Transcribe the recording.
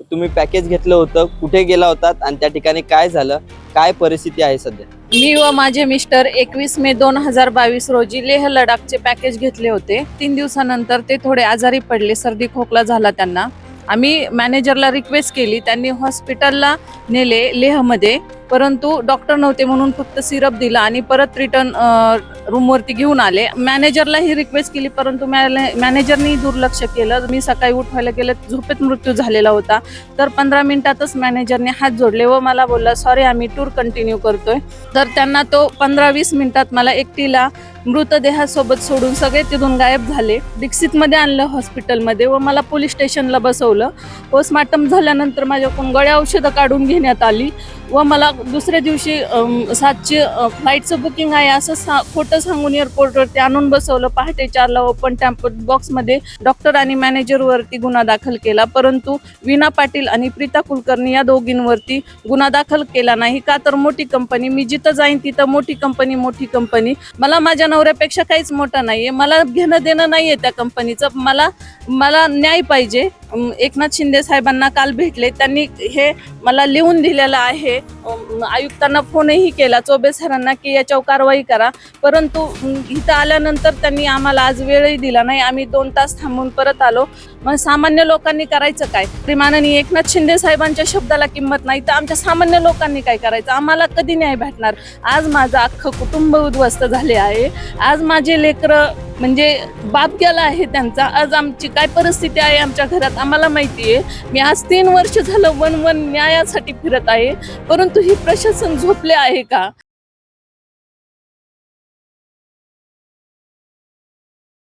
तुम्ही पॅकेज घेतलं होतं, कुठे गेला होतात आणि त्या ठिकाणी काय झालं, काय परिस्थिती आहे सध्या? मी व माझे मिस्टर 21 मे 2022 रोजी लेह लडाखचे पॅकेज घेतले होते. 3 दिवसानंतर ते थोडे आजारी पडले, सर्दी खोकला झाला त्यांना. आम्ही मॅनेजरला रिक्वेस्ट केली, त्यांनी हॉस्पिटलला नेले लेहमध्ये, परंतु डॉक्टर नव्हते म्हणून फक्त सिरप दिला आणि परत रिटर्न रूमवरती घेऊन आले. मॅनेजरला ही रिक्वेस्ट केली, परंतु मॅनेजरनी दुर्लक्ष केलं. मी सकाळी उठवायला गेलं, झोपेत मृत्यू झालेला होता. तर 15 मिनिटातच मॅनेजरने हात जोडले व मला बोलला, सॉरी आम्ही टूर कंटिन्यू करतोय. तर त्यांना तो 15-20 मिनिटात मला एकटीला मृतदेहासोबत सोडून सगळे तिथून गायब झाले. दीक्षितमध्ये आणलं हॉस्पिटलमध्ये व मला पोलीस स्टेशनला बसवलं. पोस्टमार्टम झाल्यानंतर माझ्याकडून गोळ्या औषधं काढून घेण्यात आली व मला दुसऱ्या दिवशी 7ची फ्लाईटचं बुकिंग आहे असं खोटं सांगून एअरपोर्टवरती आणून बसवलं. पहाटे 4ला ओपन टॅम्प बॉक्समध्ये डॉक्टर आणि मॅनेजरवरती गुन्हा दाखल केला, परंतु वीणा पाटील आणि प्रीता कुलकर्णी या दोघींवरती गुन्हा दाखल केला नाही. का तर मोठी कंपनी, मी जिथं जाईन तिथं मोठी कंपनी. मला माझ्या नवऱ्यापेक्षा काहीच मोठं नाहीये, मला घेणं देणं नाहीये त्या कंपनीचं. मला न्याय पाहिजे. एकनाथ शिंदे साहेबांना काल भेटले, त्यांनी हे मला लिहून दिलेलं आहे. आयुक्तांना फोनही केला, चौबे सरांना, की याच्यावर कारवाई करा. परंतु इथं आल्यानंतर त्यांनी आम्हाला आज वेळही दिला नाही. आम्ही 2 तास थांबून परत आलो. मग सामान्य लोकांनी करायचं काय? माननीय एकनाथ शिंदे साहेबांच्या शब्दाला किंमत नाही तर आमच्या सामान्य लोकांनी काय करायचं? आम्हाला कधी न्याय भेटणार? आज माझं अख्खं कुटुंब उद्ध्वस्त झाले आहे. आज माझे लेकरं म्हणजे बाप गेला आहे त्यांचा. आज आमची काय परिस्थिती आहे आमच्या घरात आम्हाला माहिती आहे. मी आज 3 वर्ष झालं वन न्यायासाठी फिरत आहे, परंतु ही प्रशासन झोपले आहे का?